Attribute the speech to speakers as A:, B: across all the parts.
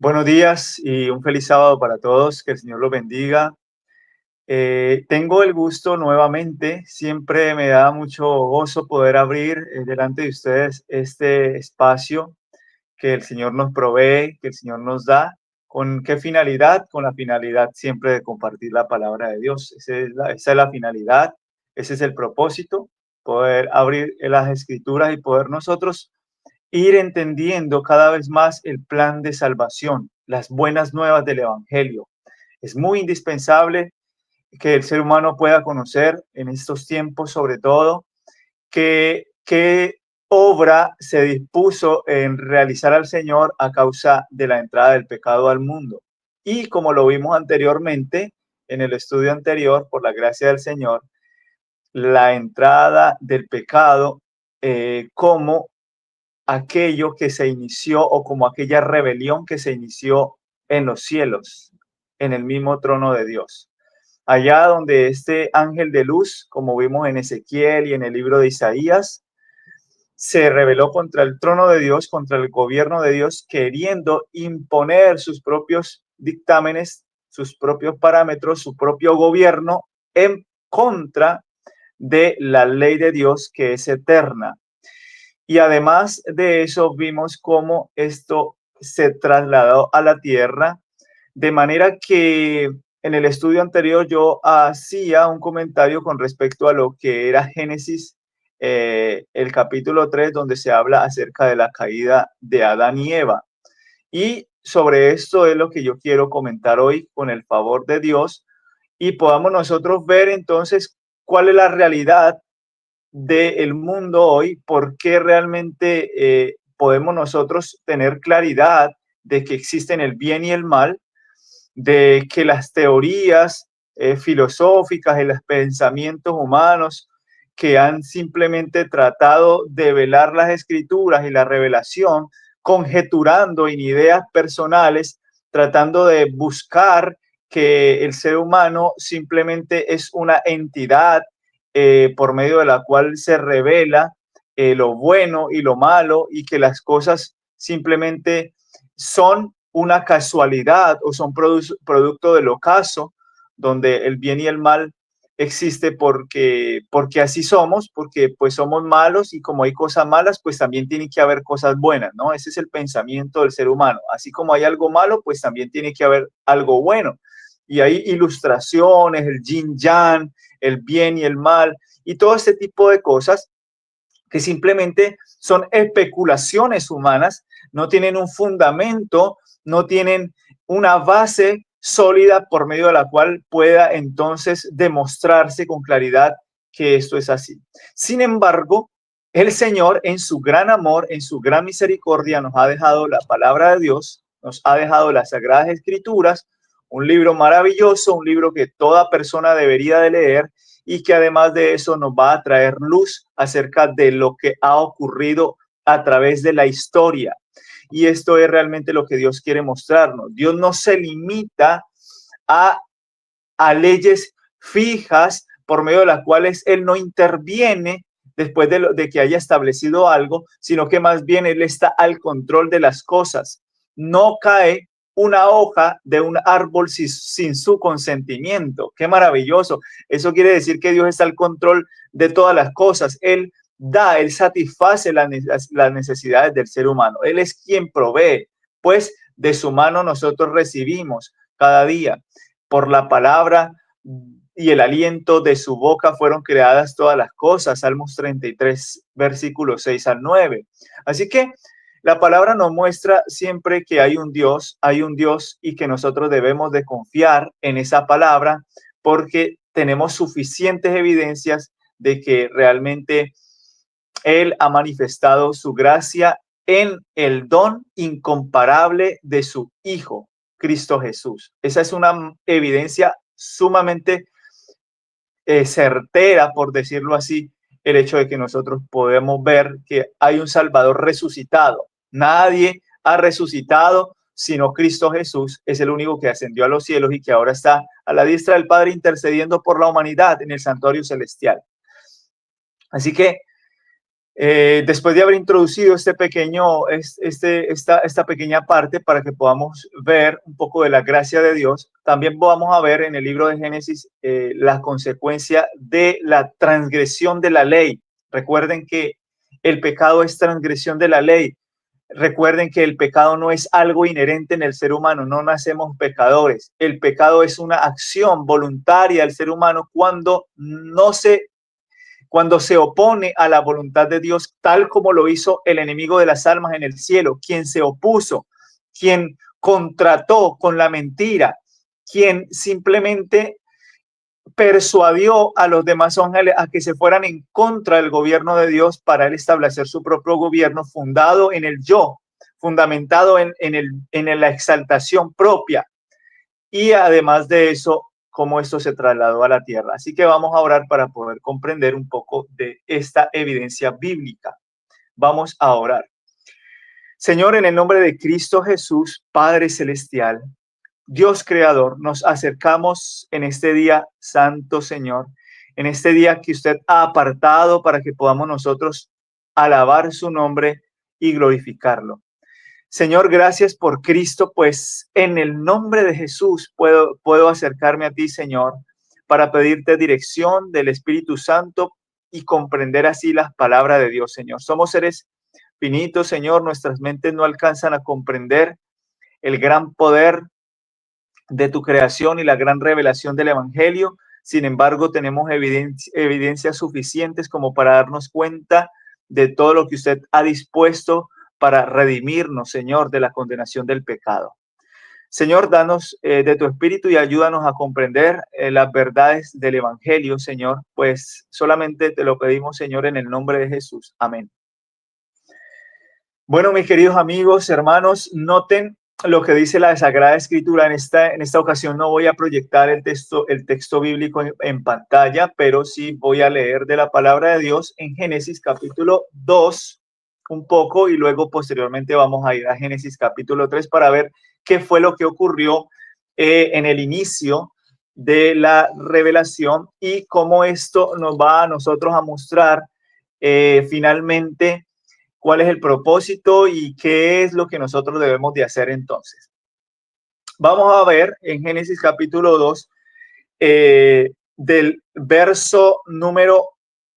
A: Buenos días y un feliz sábado para todos. Que el Señor los bendiga. Tengo el gusto nuevamente, siempre me da mucho gozo poder abrir delante de ustedes este espacio que el Señor nos provee, que el Señor nos da. ¿Con qué finalidad? Con la finalidad siempre de compartir la palabra de Dios. Esa es la finalidad, ese es el propósito, poder abrir las escrituras y poder nosotros ir entendiendo cada vez más el plan de salvación, las buenas nuevas del Evangelio. Es muy indispensable que el ser humano pueda conocer en estos tiempos, sobre todo, qué obra se dispuso en realizar al Señor a causa de la entrada del pecado al mundo. Y como lo vimos anteriormente, en el estudio anterior, por la gracia del Señor, la entrada del pecado como aquello que se inició o como aquella rebelión que se inició en los cielos, en el mismo trono de Dios. Allá donde este ángel de luz, como vimos en Ezequiel y en el libro de Isaías, se rebeló contra el trono de Dios, contra el gobierno de Dios, queriendo imponer sus propios dictámenes, sus propios parámetros, su propio gobierno en contra de la ley de Dios que es eterna. Y además de eso, vimos cómo esto se trasladó a la tierra, de manera que en el estudio anterior yo hacía un comentario con respecto a lo que era Génesis, el capítulo 3 donde se habla acerca de la caída de Adán y Eva. Y sobre esto es lo que yo quiero comentar hoy con el favor de Dios y podamos nosotros ver entonces cuál es la realidad del mundo hoy, por qué realmente podemos nosotros tener claridad de que existen el bien y el mal, de que las teorías filosóficas y los pensamientos humanos que han simplemente tratado de velar las escrituras y la revelación, conjeturando en ideas personales, tratando de buscar que el ser humano simplemente es una entidad por medio de la cual se revela lo bueno y lo malo y que las cosas simplemente son una casualidad o son producto del ocaso, donde el bien y el mal existe porque así somos, porque pues somos malos y como hay cosas malas, pues también tiene que haber cosas buenas, ¿no? Ese es el pensamiento del ser humano. Así como hay algo malo, pues también tiene que haber algo bueno. Y hay ilustraciones, el yin yang, el bien y el mal, y todo este tipo de cosas que simplemente son especulaciones humanas, no tienen un fundamento, no tienen una base sólida por medio de la cual pueda entonces demostrarse con claridad que esto es así. Sin embargo, el Señor en su gran amor, en su gran misericordia, nos ha dejado la palabra de Dios, nos ha dejado las Sagradas Escrituras, un libro maravilloso, un libro que toda persona debería de leer y que además de eso nos va a traer luz acerca de lo que ha ocurrido a través de la historia. Y esto es realmente lo que Dios quiere mostrarnos. Dios no se limita a, a leyes fijas por medio de las cuales Él no interviene después de que haya establecido algo, sino que más bien Él está al control de las cosas. No cae una hoja de un árbol sin su consentimiento. Qué maravilloso. Eso quiere decir que Dios está al control de todas las cosas. Él satisface las necesidades del ser humano. Él es quien provee, pues de su mano nosotros recibimos cada día. Por la palabra y el aliento de su boca fueron creadas todas las cosas. Salmos 33, versículos 6 al 9. Así que la palabra nos muestra siempre que hay un Dios y que nosotros debemos de confiar en esa palabra porque tenemos suficientes evidencias de que realmente Él ha manifestado su gracia en el don incomparable de su Hijo, Cristo Jesús. Esa es una evidencia sumamente certera, por decirlo así, el hecho de que nosotros podemos ver que hay un Salvador resucitado. Nadie ha resucitado sino Cristo Jesús. Es el único que ascendió a los cielos y que ahora está a la diestra del Padre intercediendo por la humanidad en el santuario celestial. Así que Después de haber introducido esta pequeña parte para que podamos ver un poco de la gracia de Dios, también vamos a ver en el libro de Génesis la consecuencia de la transgresión de la ley. Recuerden que el pecado es transgresión de la ley. Recuerden que el pecado no es algo inherente en el ser humano, no nacemos pecadores. El pecado es una acción voluntaria del ser humano cuando se opone a la voluntad de Dios, tal como lo hizo el enemigo de las almas en el cielo, quien se opuso, quien contrató con la mentira, quien simplemente persuadió a los demás ángeles a que se fueran en contra del gobierno de Dios para él establecer su propio gobierno fundado en el yo, fundamentado en la exaltación propia. Y además de eso, cómo esto se trasladó a la tierra. Así que vamos a orar para poder comprender un poco de esta evidencia bíblica. Vamos a orar. Señor, en el nombre de Cristo Jesús, Padre Celestial, Dios Creador, nos acercamos en este día santo, Señor, en este día que usted ha apartado para que podamos nosotros alabar su nombre y glorificarlo. Señor, gracias por Cristo, pues en el nombre de Jesús puedo acercarme a ti, Señor, para pedirte dirección del Espíritu Santo y comprender así las palabras de Dios, Señor. Somos seres finitos, Señor, nuestras mentes no alcanzan a comprender el gran poder de tu creación y la gran revelación del Evangelio. Sin embargo, tenemos evidencias suficientes como para darnos cuenta de todo lo que usted ha dispuesto para redimirnos, Señor, de la condenación del pecado. Señor, danos de tu espíritu y ayúdanos a comprender las verdades del Evangelio, Señor, pues solamente te lo pedimos, Señor, en el nombre de Jesús. Amén. Bueno, mis queridos amigos, hermanos, noten lo que dice la Sagrada Escritura. En esta ocasión no voy a proyectar el texto bíblico en pantalla, pero sí voy a leer de la palabra de Dios en Génesis capítulo 2 un poco y luego posteriormente vamos a ir a Génesis capítulo 3 para ver qué fue lo que ocurrió en el inicio de la revelación y cómo esto nos va a nosotros a mostrar finalmente cuál es el propósito y qué es lo que nosotros debemos de hacer entonces. Vamos a ver en Génesis capítulo 2, del verso número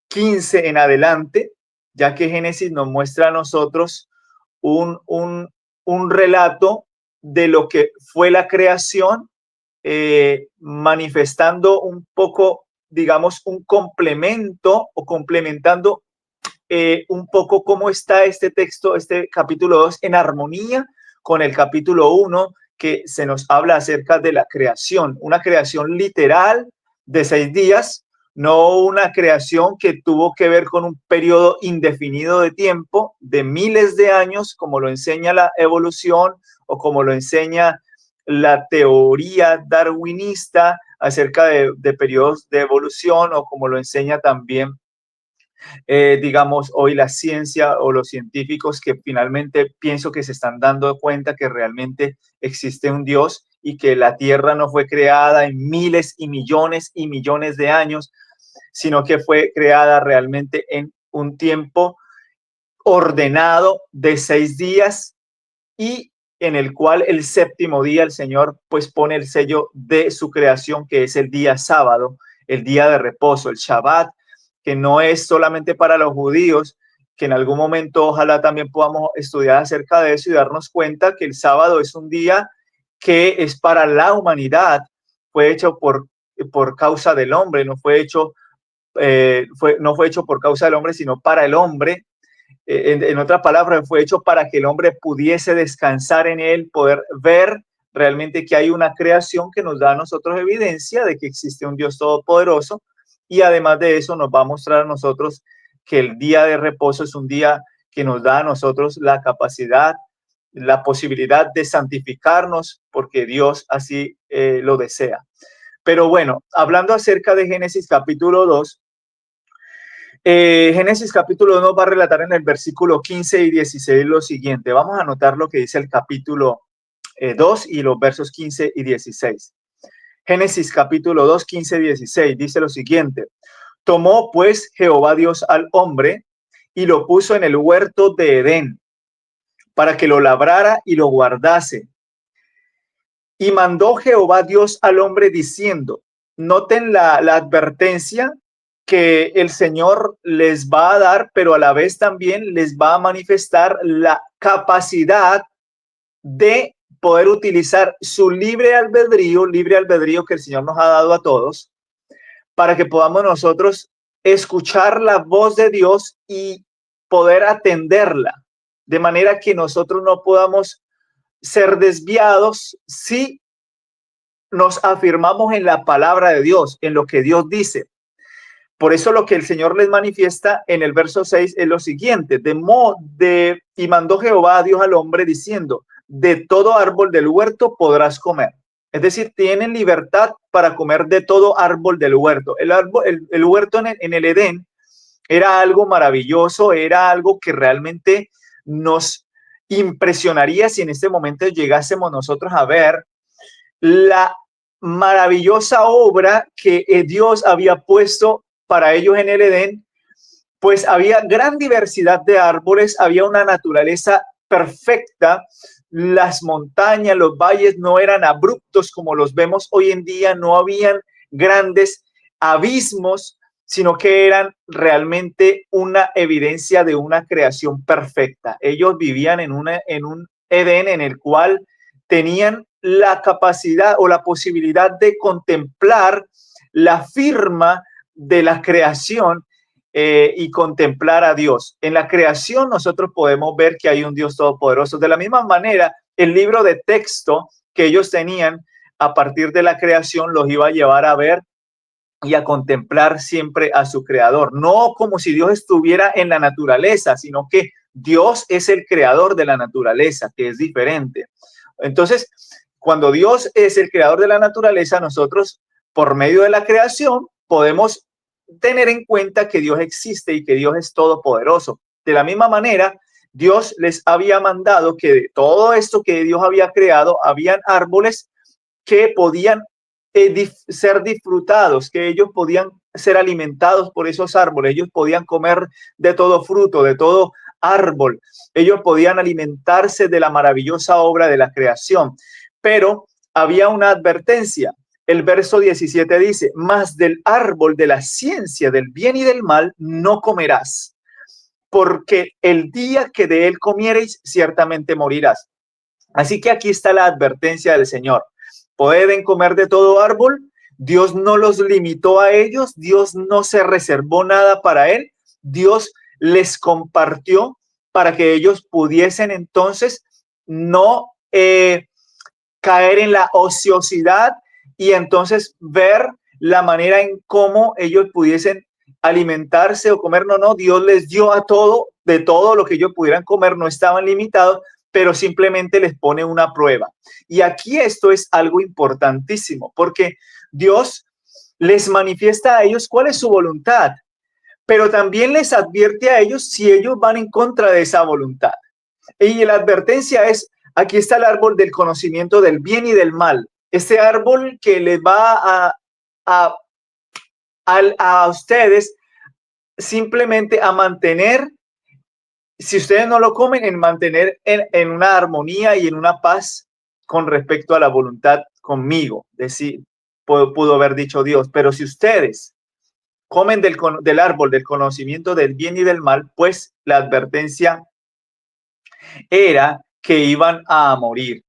A: 15 en adelante, ya que Génesis nos muestra a nosotros un relato de lo que fue la creación, manifestando un poco, digamos, un complemento o complementando un poco cómo está este texto, este capítulo 2, en armonía con el capítulo 1, que se nos habla acerca de la creación, una creación literal de 6 días, no una creación que tuvo que ver con un periodo indefinido de tiempo, de miles de años, como lo enseña la evolución o como lo enseña la teoría darwinista acerca de periodos de evolución o como lo enseña también digamos, hoy la ciencia o los científicos que finalmente pienso que se están dando cuenta que realmente existe un Dios y que la Tierra no fue creada en miles y millones de años, sino que fue creada realmente en un tiempo ordenado de 6 días y en el cual el séptimo día el Señor pues pone el sello de su creación, que es el día sábado, el día de reposo, el Shabbat, que no es solamente para los judíos, que en algún momento ojalá también podamos estudiar acerca de eso y darnos cuenta que el sábado es un día que es para la humanidad, fue hecho por causa del hombre, no fue hecho por causa del hombre, sino para el hombre. En otras palabras, fue hecho para que el hombre pudiese descansar en él, poder ver realmente que hay una creación que nos da a nosotros evidencia de que existe un Dios todopoderoso y además de eso nos va a mostrar a nosotros que el día de reposo es un día que nos da a nosotros la capacidad, la posibilidad de santificarnos porque Dios así lo desea. Pero bueno, hablando acerca de Génesis capítulo 2, Génesis capítulo 2 va a relatar en el versículo 15 y 16 lo siguiente. Vamos a anotar lo que dice el capítulo 2 y los versos 15 y 16. Génesis capítulo 2, 15 y 16 dice lo siguiente. Tomó pues Jehová Dios al hombre y lo puso en el huerto de Edén para que lo labrara y lo guardase. Y mandó Jehová Dios al hombre diciendo, noten la advertencia que el Señor les va a dar, pero a la vez también les va a manifestar la capacidad de poder utilizar su libre albedrío que el Señor nos ha dado a todos, para que podamos nosotros escuchar la voz de Dios y poder atenderla, de manera que nosotros no podamos ser desviados si nos afirmamos en la palabra de Dios, en lo que Dios dice. Por eso lo que el Señor les manifiesta en el verso 6 es lo siguiente, y mandó Jehová a Dios al hombre diciendo, de todo árbol del huerto podrás comer. Es decir, tienen libertad para comer de todo árbol del huerto. El huerto en el Edén era algo maravilloso, era algo que realmente nos impresionaría si en este momento llegásemos nosotros a ver la maravillosa obra que Dios había puesto para ellos en el Edén, pues había gran diversidad de árboles, había una naturaleza perfecta, las montañas, los valles no eran abruptos como los vemos hoy en día, no habían grandes abismos, sino que eran realmente una evidencia de una creación perfecta. Ellos vivían en un Edén en el cual tenían la capacidad o la posibilidad de contemplar la firma de la creación y contemplar a Dios. En la creación nosotros podemos ver que hay un Dios todopoderoso. De la misma manera, el libro de texto que ellos tenían a partir de la creación los iba a llevar a ver y a contemplar siempre a su creador. No como si Dios estuviera en la naturaleza, sino que Dios es el creador de la naturaleza, que es diferente. Entonces, cuando Dios es el creador de la naturaleza, nosotros, por medio de la creación, podemos tener en cuenta que Dios existe y que Dios es todopoderoso. De la misma manera, Dios les había mandado que de todo esto que Dios había creado, habían árboles que podían ser disfrutados, que ellos podían ser alimentados por esos árboles, ellos podían comer de todo fruto, de todo árbol, ellos podían alimentarse de la maravillosa obra de la creación, pero había una advertencia. El verso 17 dice, mas del árbol de la ciencia del bien y del mal no comerás, porque el día que de él comiereis, ciertamente morirás. Así que aquí está la advertencia del Señor. Pueden comer de todo árbol. Dios no los limitó a ellos. Dios no se reservó nada para él. Dios les compartió para que ellos pudiesen entonces no caer en la ociosidad y entonces ver la manera en cómo ellos pudiesen alimentarse o comer. No, Dios les dio a todo, de todo lo que ellos pudieran comer, no estaban limitados, pero simplemente les pone una prueba. Y aquí esto es algo importantísimo, porque Dios les manifiesta a ellos cuál es su voluntad, pero también les advierte a ellos si ellos van en contra de esa voluntad. Y la advertencia es, aquí está el árbol del conocimiento del bien y del mal. Este árbol que les va a ustedes simplemente a mantener, si ustedes no lo comen, en mantener en una armonía y en una paz con respecto a la voluntad conmigo. Decir, pudo haber dicho Dios, pero si ustedes comen del árbol del conocimiento del bien y del mal, pues la advertencia era que iban a morir.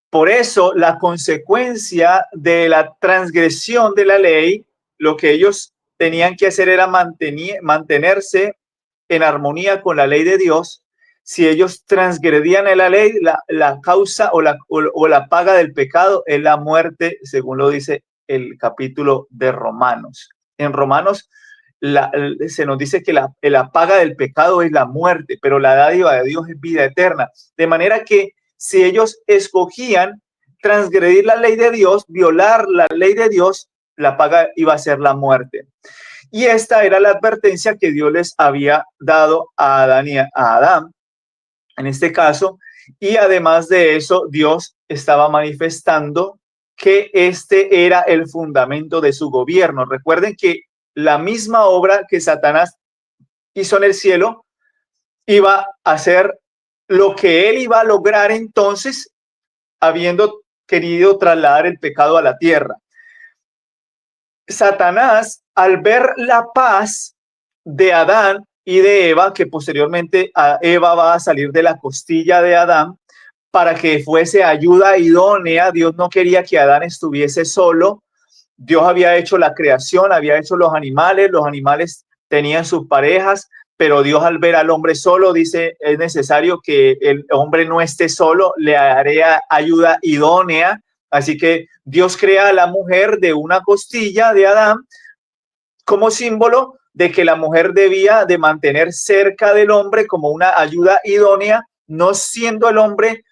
A: Por eso, la consecuencia de la transgresión de la ley, lo que ellos tenían que hacer era mantenerse en armonía con la ley de Dios. Si ellos transgredían la ley, la causa o la paga del pecado es la muerte, según lo dice el capítulo de Romanos. En Romanos se nos dice que la paga del pecado es la muerte, pero la dádiva de Dios es vida eterna. De manera que si ellos escogían transgredir la ley de Dios, violar la ley de Dios, la paga iba a ser la muerte. Y esta era la advertencia que Dios les había dado a Adán, en este caso. Y además de eso, Dios estaba manifestando que este era el fundamento de su gobierno. Recuerden que la misma obra que Satanás hizo en el cielo, iba a hacer lo que él iba a lograr entonces, habiendo querido trasladar el pecado a la tierra. Satanás, al ver la paz de Adán y de Eva, que posteriormente a Eva va a salir de la costilla de Adán, para que fuese ayuda idónea, Dios no quería que Adán estuviese solo. Dios había hecho la creación, había hecho los animales tenían sus parejas, pero Dios al ver al hombre solo dice, es necesario que el hombre no esté solo, le haré ayuda idónea. Así que Dios crea a la mujer de una costilla de Adán como símbolo de que la mujer debía de mantener cerca del hombre como una ayuda idónea, no siendo el hombre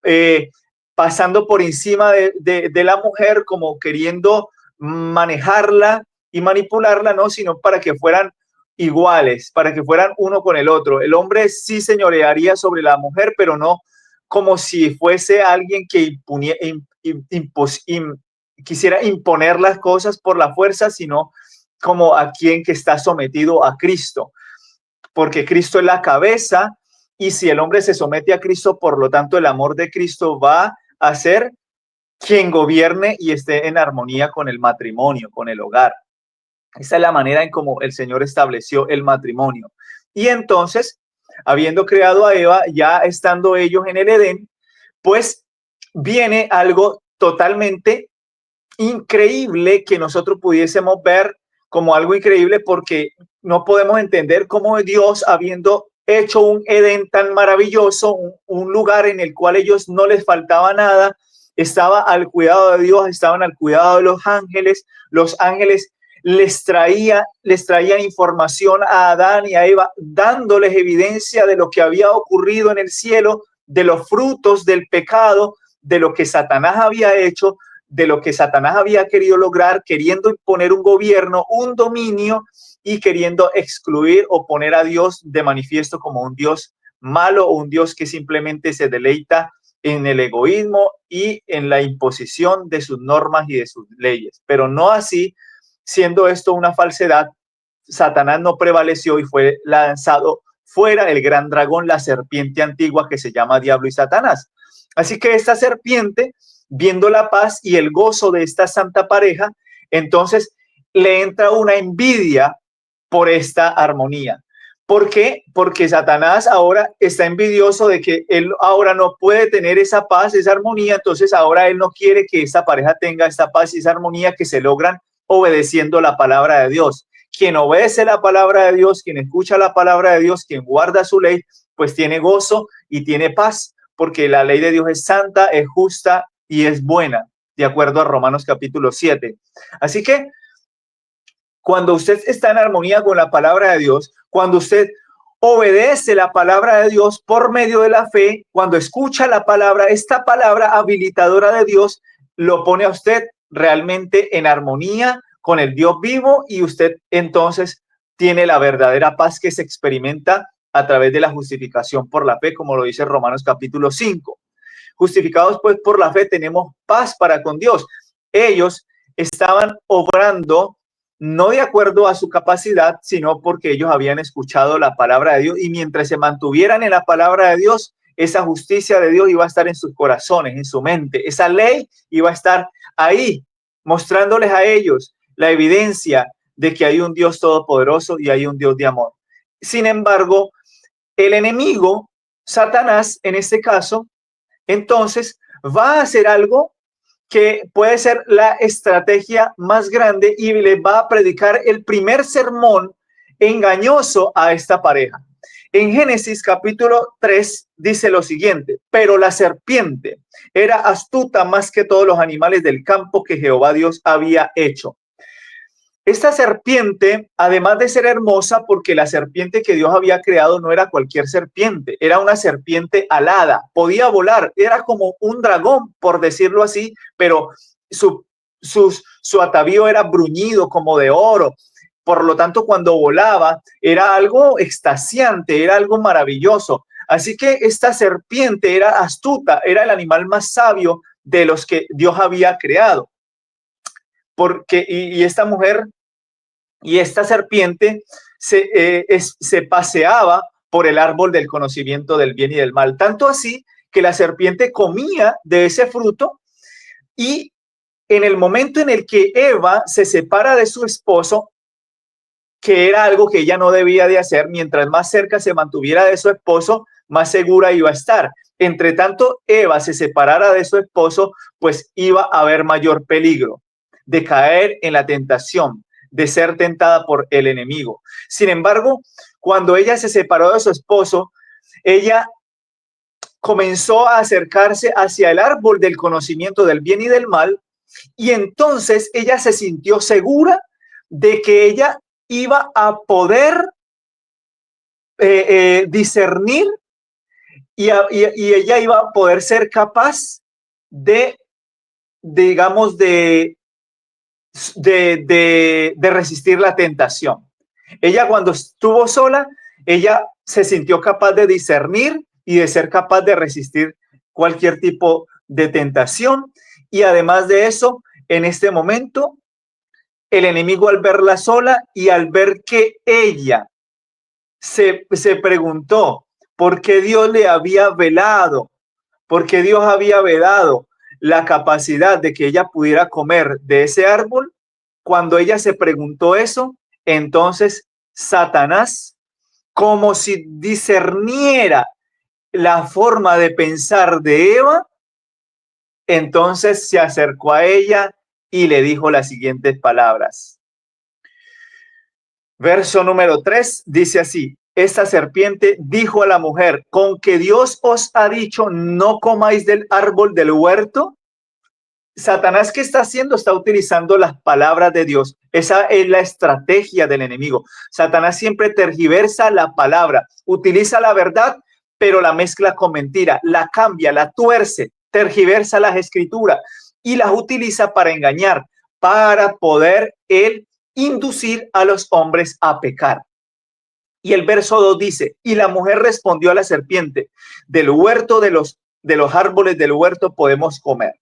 A: eh, pasando por encima de la mujer, como queriendo manejarla y manipularla, no, sino para que fueran iguales, para que fueran uno con el otro. El hombre sí señorearía sobre la mujer, pero no como si fuese alguien que quisiera imponer las cosas por la fuerza, sino como a quien que está sometido a Cristo, porque Cristo es la cabeza y si el hombre se somete a Cristo, por lo tanto el amor de Cristo va a ser quien gobierne y esté en armonía con el matrimonio, con el hogar. Esa es la manera en cómo el Señor estableció el matrimonio. Y entonces, habiendo creado a Eva, ya estando ellos en el Edén, pues viene algo totalmente increíble que nosotros pudiésemos ver como algo increíble, porque no podemos entender cómo Dios, habiendo hecho un Edén tan maravilloso, un lugar en el cual ellos no les faltaba nada, estaba al cuidado de Dios, estaban al cuidado de los ángeles les traían información a Adán y a Eva, dándoles evidencia de lo que había ocurrido en el cielo, de los frutos del pecado, de lo que Satanás había hecho, de lo que Satanás había querido lograr, queriendo imponer un gobierno, un dominio y queriendo excluir o poner a Dios de manifiesto como un Dios malo o un Dios que simplemente se deleita en el egoísmo y en la imposición de sus normas y de sus leyes. Pero no así, siendo esto una falsedad, Satanás no prevaleció y fue lanzado fuera el gran dragón, la serpiente antigua que se llama Diablo y Satanás. Así que esta serpiente, viendo la paz y el gozo de esta santa pareja, entonces le entra una envidia por esta armonía. ¿Por qué? Porque Satanás ahora está envidioso de que él ahora no puede tener esa paz, esa armonía, entonces ahora él no quiere que esta pareja tenga esta paz y esa armonía que se logran obedeciendo la palabra de Dios. Quien obedece la palabra de Dios, quien escucha la palabra de Dios, quien guarda su ley, pues tiene gozo y tiene paz, porque la ley de Dios es santa, es justa y es buena, de acuerdo a Romanos capítulo 7. Así que cuando usted está en armonía con la palabra de Dios, cuando usted obedece la palabra de Dios por medio de la fe, cuando escucha la palabra, esta palabra habilitadora de Dios lo pone a usted realmente en armonía con el Dios vivo y usted entonces tiene la verdadera paz que se experimenta a través de la justificación por la fe, como lo dice Romanos capítulo 5. Justificados pues por la fe tenemos paz para con Dios. Ellos estaban obrando no de acuerdo a su capacidad, sino porque ellos habían escuchado la palabra de Dios y mientras se mantuvieran en la palabra de Dios, esa justicia de Dios iba a estar en sus corazones, en su mente. Esa ley iba a estar ahí, mostrándoles a ellos la evidencia de que hay un Dios todopoderoso y hay un Dios de amor. Sin embargo, el enemigo, Satanás, en este caso, entonces va a hacer algo que puede ser la estrategia más grande y le va a predicar el primer sermón engañoso a esta pareja. En Génesis capítulo 3 dice lo siguiente: pero la serpiente era astuta más que todos los animales del campo que Jehová Dios había hecho. Esta serpiente, además de ser hermosa, porque la serpiente que Dios había creado no era cualquier serpiente, era una serpiente alada, podía volar, era como un dragón, por decirlo así, pero su atavío era bruñido como de oro. Por lo tanto, cuando volaba, era algo extasiante, era algo maravilloso. Así que esta serpiente era astuta, era el animal más sabio de los que Dios había creado. Porque, y esta mujer y esta serpiente se paseaba por el árbol del conocimiento del bien y del mal. Tanto así que la serpiente comía de ese fruto y en el momento en el que Eva se separa de su esposo, que era algo que ella no debía de hacer, mientras más cerca se mantuviera de su esposo, más segura iba a estar. Entre tanto, Eva se separara de su esposo, pues iba a haber mayor peligro de caer en la tentación, de ser tentada por el enemigo. Sin embargo, cuando ella se separó de su esposo, ella comenzó a acercarse hacia el árbol del conocimiento del bien y del mal, y entonces ella se sintió segura de que ella iba a poder discernir y ella iba a poder ser capaz de, digamos, de resistir la tentación. Ella cuando estuvo sola, ella se sintió capaz de discernir y de ser capaz de resistir cualquier tipo de tentación. Y además de eso, en este momento, el enemigo al verla sola y al ver que ella se preguntó por qué Dios le había velado, por qué Dios había vedado la capacidad de que ella pudiera comer de ese árbol. Cuando ella se preguntó eso, entonces Satanás, como si discerniera la forma de pensar de Eva, entonces se acercó a ella y le dijo las siguientes palabras. Verso número 3 dice así: esta serpiente dijo a la mujer, ¿con que Dios os ha dicho no comáis del árbol del huerto? Satanás, ¿qué está haciendo? Está utilizando las palabras de Dios. Esa es la estrategia del enemigo. Satanás siempre tergiversa la palabra, utiliza la verdad, pero la mezcla con mentira, la cambia, la tuerce, tergiversa las escrituras y las utiliza para engañar, para poder él inducir a los hombres a pecar. Y el verso 2 dice, y la mujer respondió a la serpiente, del huerto de los árboles del huerto podemos comer.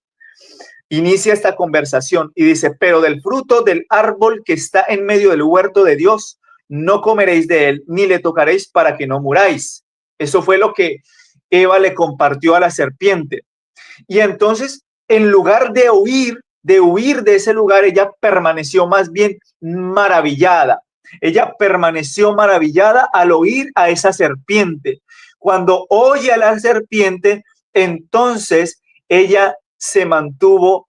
A: Inicia esta conversación y dice, pero del fruto del árbol que está en medio del huerto de Dios, no comeréis de él, ni le tocaréis para que no muráis. Eso fue lo que Eva le compartió a la serpiente. Y entonces, en lugar de huir de ese lugar, ella permaneció más bien maravillada. Ella permaneció maravillada al oír a esa serpiente. Cuando oye a la serpiente, entonces ella se mantuvo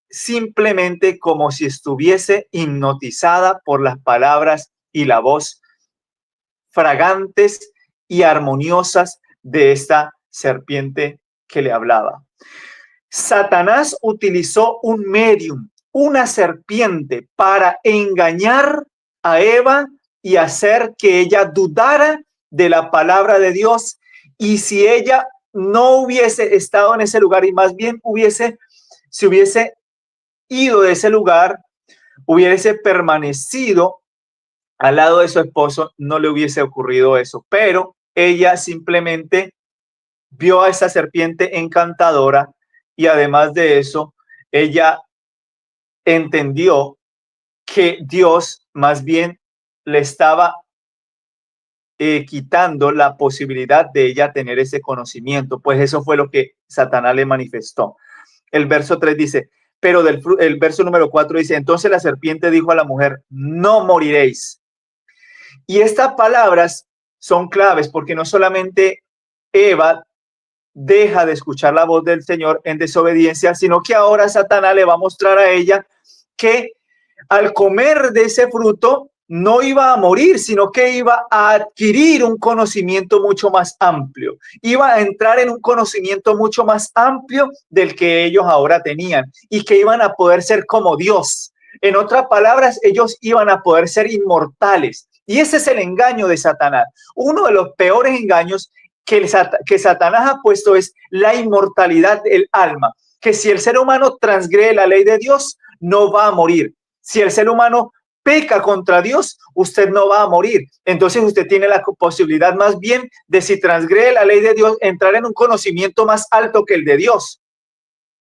A: simplemente como si estuviese hipnotizada por las palabras y la voz fragantes y armoniosas de esta serpiente que le hablaba. Satanás utilizó un medium, una serpiente, para engañar a Eva y hacer que ella dudara de la palabra de Dios. Y si ella no hubiese estado en ese lugar y más bien se hubiese ido de ese lugar, hubiese permanecido al lado de su esposo, no le hubiese ocurrido eso. Pero ella simplemente vio a esa serpiente encantadora y además de eso, ella entendió que Dios más bien le estaba quitando la posibilidad de ella tener ese conocimiento, pues eso fue lo que Satanás le manifestó. El verso 3 dice, pero el verso número 4 dice, entonces la serpiente dijo a la mujer, no moriréis. Y estas palabras son claves porque no solamente Eva deja de escuchar la voz del Señor en desobediencia, sino que ahora Satanás le va a mostrar a ella que al comer de ese fruto no iba a morir, sino que iba a adquirir un conocimiento mucho más amplio. Iba a entrar en un conocimiento mucho más amplio del que ellos ahora tenían y que iban a poder ser como Dios. En otras palabras, ellos iban a poder ser inmortales. Y ese es el engaño de Satanás. Uno de los peores engaños que Satanás ha puesto es la inmortalidad del alma. Que si el ser humano transgrede la ley de Dios, no va a morir. Si el ser humano peca contra Dios, usted no va a morir. Entonces usted tiene la posibilidad más bien de, si transgrede la ley de Dios, entrar en un conocimiento más alto que el de Dios.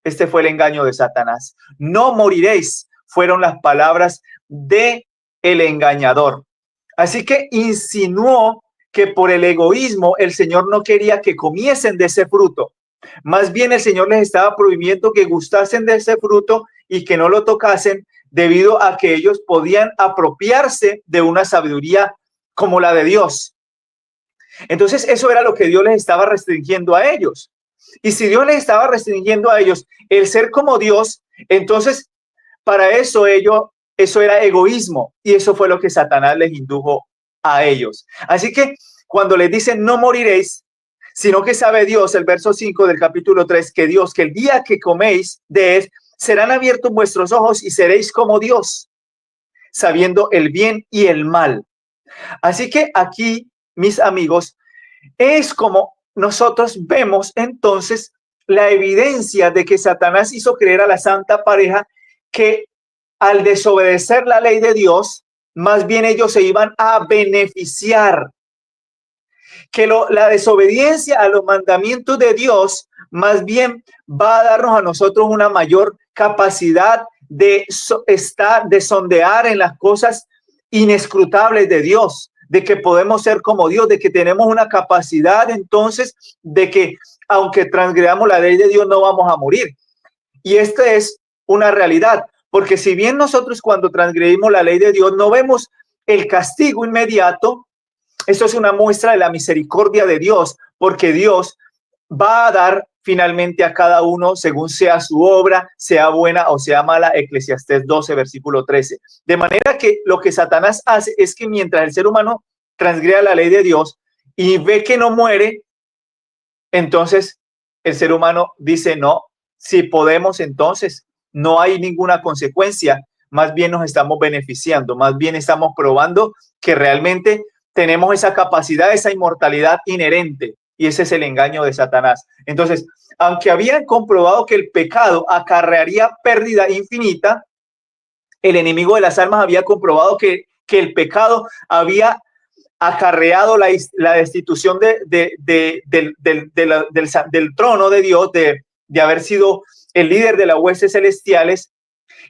A: Este fue el engaño de Satanás. No moriréis, fueron las palabras de el engañador. Así que insinuó que por el egoísmo el Señor no quería que comiesen de ese fruto. Más bien el Señor les estaba prohibiendo que gustasen de ese fruto y que no lo tocasen debido a que ellos podían apropiarse de una sabiduría como la de Dios. Entonces eso era lo que Dios les estaba restringiendo a ellos. Y si Dios les estaba restringiendo a ellos el ser como Dios, entonces para eso era egoísmo y eso fue lo que Satanás les indujo a ellos. Así que cuando les dicen no moriréis, sino que sabe Dios, el verso 5 del capítulo 3, que Dios, que el día que coméis de él, serán abiertos vuestros ojos y seréis como Dios, sabiendo el bien y el mal. Así que aquí, mis amigos, es como nosotros vemos entonces la evidencia de que Satanás hizo creer a la santa pareja que al desobedecer la ley de Dios, más bien ellos se iban a beneficiar, que la desobediencia a los mandamientos de Dios más bien va a darnos a nosotros una mayor capacidad de sondear en las cosas inescrutables de Dios, de que podemos ser como Dios, de que tenemos una capacidad entonces de que aunque transgredamos la ley de Dios no vamos a morir. Y esta es una realidad, porque si bien nosotros cuando transgredimos la ley de Dios no vemos el castigo inmediato, esto es una muestra de la misericordia de Dios, porque Dios va a dar finalmente a cada uno según sea su obra, sea buena o sea mala, Eclesiastés 12, versículo 13. De manera que lo que Satanás hace es que mientras el ser humano transgreda la ley de Dios y ve que no muere, entonces el ser humano dice, no, si podemos, entonces no hay ninguna consecuencia, más bien nos estamos beneficiando, más bien estamos probando que realmente tenemos esa capacidad, esa inmortalidad inherente, y ese es el engaño de Satanás. Entonces, aunque habían comprobado que el pecado acarrearía pérdida infinita, el enemigo de las almas había comprobado que el pecado había acarreado la destitución del trono de Dios, de haber sido el líder de las huestes celestiales,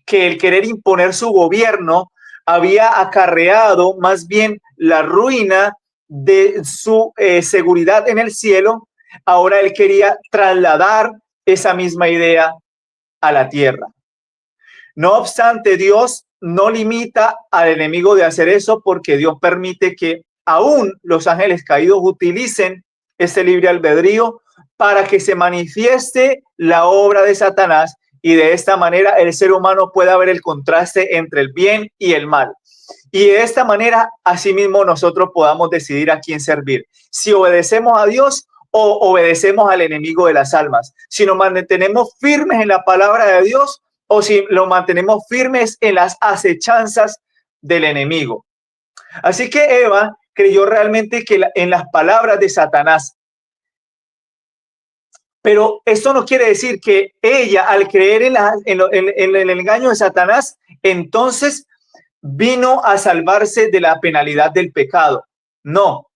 A: que el querer imponer su gobierno había acarreado más bien la ruina de su seguridad en el cielo. Ahora él quería trasladar esa misma idea a la tierra. No obstante, Dios no limita al enemigo de hacer eso, porque Dios permite que aún los ángeles caídos utilicen este libre albedrío para que se manifieste la obra de Satanás y de esta manera el ser humano pueda ver el contraste entre el bien y el mal. Y de esta manera, asimismo, nosotros podamos decidir a quién servir. Si obedecemos a Dios o obedecemos al enemigo de las almas. Si nos mantenemos firmes en la palabra de Dios o si lo mantenemos firmes en las acechanzas del enemigo. Así que Eva creyó realmente que en las palabras de Satanás. Pero esto no quiere decir que ella, al creer en el engaño de Satanás, entonces vino a salvarse de la penalidad del pecado. No,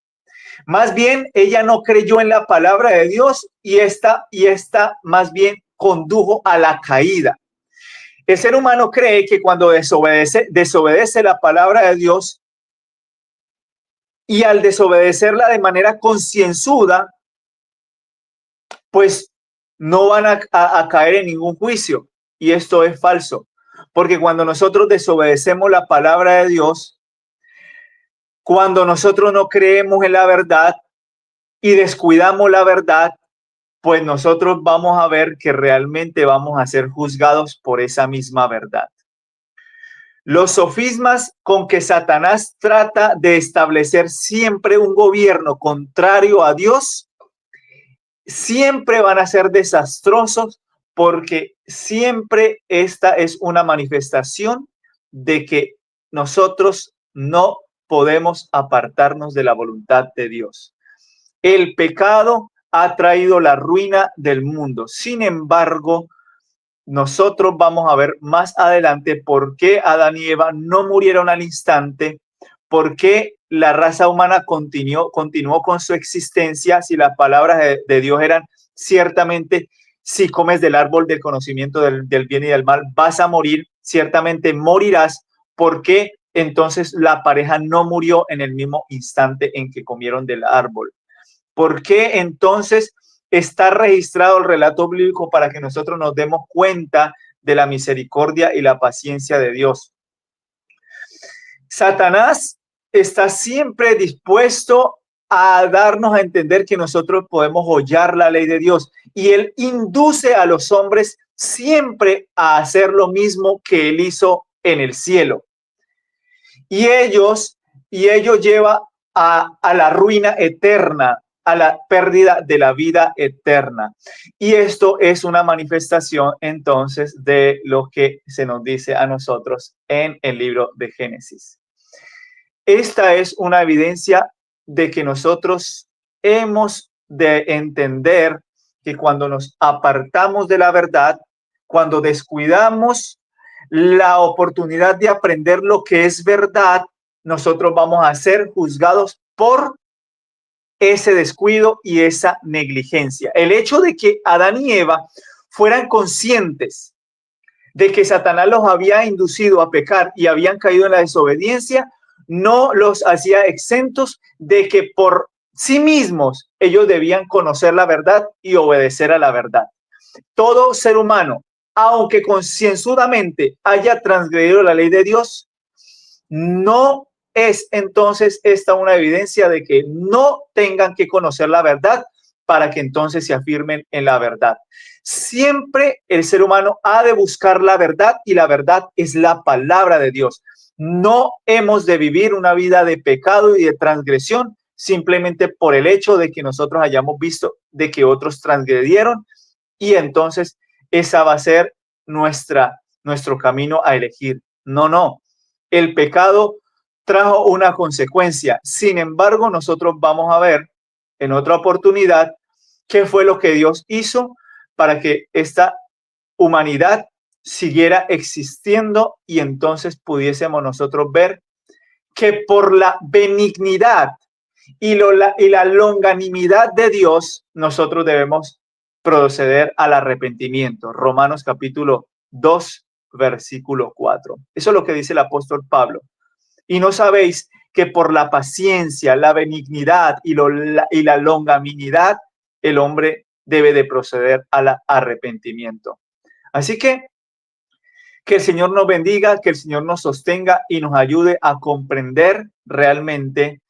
A: más bien ella no creyó en la palabra de Dios y esta más bien condujo a la caída. El ser humano cree que cuando desobedece la palabra de Dios y al desobedecerla de manera concienzuda, pues no van a caer en ningún juicio. Y esto es falso, porque cuando nosotros desobedecemos la palabra de Dios, cuando nosotros no creemos en la verdad y descuidamos la verdad, pues nosotros vamos a ver que realmente vamos a ser juzgados por esa misma verdad. Los sofismas con que Satanás trata de establecer siempre un gobierno contrario a Dios siempre van a ser desastrosos, porque siempre esta es una manifestación de que nosotros no podemos apartarnos de la voluntad de Dios. El pecado ha traído la ruina del mundo. Sin embargo, nosotros vamos a ver más adelante por qué Adán y Eva no murieron al instante, por qué la raza humana continuó con su existencia, si las palabras de Dios eran ciertamente, si comes del árbol del conocimiento del bien y del mal, vas a morir, ciertamente morirás. ¿Por qué? entonces la pareja no murió en el mismo instante en que comieron del árbol? ¿Por qué entonces está registrado el relato bíblico para que nosotros nos demos cuenta de la misericordia y la paciencia de Dios? Satanás está siempre dispuesto a darnos a entender que nosotros podemos hollar la ley de Dios, y él induce a los hombres siempre a hacer lo mismo que él hizo en el cielo. Y ello lleva a la ruina eterna, a la pérdida de la vida eterna. Y esto es una manifestación entonces de lo que se nos dice a nosotros en el libro de Génesis. Esta es una evidencia de que nosotros hemos de entender que cuando nos apartamos de la verdad, cuando descuidamos la oportunidad de aprender lo que es verdad, nosotros vamos a ser juzgados por ese descuido y esa negligencia. El hecho de que Adán y Eva fueran conscientes de que Satanás los había inducido a pecar y habían caído en la desobediencia, no los hacía exentos de que por sí mismos ellos debían conocer la verdad y obedecer a la verdad. Todo ser humano, aunque concienzudamente haya transgredido la ley de Dios, no es entonces esta una evidencia de que no tengan que conocer la verdad para que entonces se afirmen en la verdad. Siempre el ser humano ha de buscar la verdad, y la verdad es la palabra de Dios. No hemos de vivir una vida de pecado y de transgresión simplemente por el hecho de que nosotros hayamos visto de que otros transgredieron, y entonces esa va a ser nuestro camino a elegir. No, no. El pecado trajo una consecuencia. Sin embargo, nosotros vamos a ver en otra oportunidad qué fue lo que Dios hizo para que esta humanidad siguiera existiendo, y entonces pudiésemos nosotros ver que por la benignidad y la longanimidad de Dios, nosotros debemos proceder al arrepentimiento. Romanos capítulo 2, versículo 4. Eso es lo que dice el apóstol Pablo. Y no sabéis que por la paciencia, la benignidad y la longanimidad, el hombre debe de proceder al arrepentimiento. Así que el Señor nos bendiga, que el Señor nos sostenga y nos ayude a comprender realmente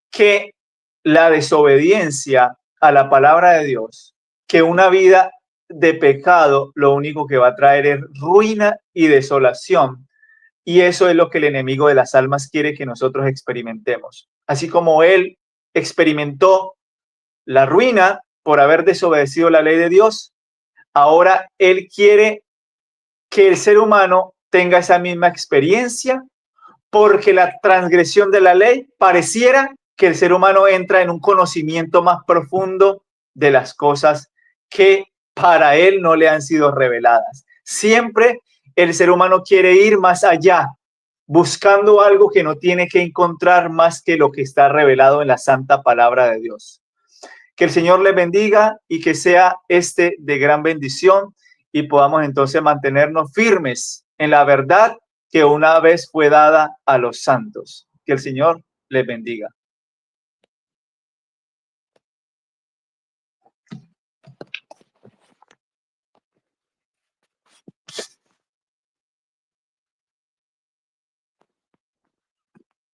A: que la desobediencia a la palabra de Dios, que una vida de pecado, lo único que va a traer es ruina y desolación. Y eso es lo que el enemigo de las almas quiere que nosotros experimentemos. Así como él experimentó la ruina por haber desobedecido la ley de Dios, ahora él quiere que el ser humano tenga esa misma experiencia, porque la transgresión de la ley pareciera que el ser humano entra en un conocimiento más profundo de las cosas que para él no le han sido reveladas. Siempre el ser humano quiere ir más allá, buscando algo que no tiene que encontrar más que lo que está revelado en la santa palabra de Dios. Que el Señor les bendiga y que sea de gran bendición, y podamos entonces mantenernos firmes en la verdad que una vez fue dada a los santos. Que el Señor les bendiga.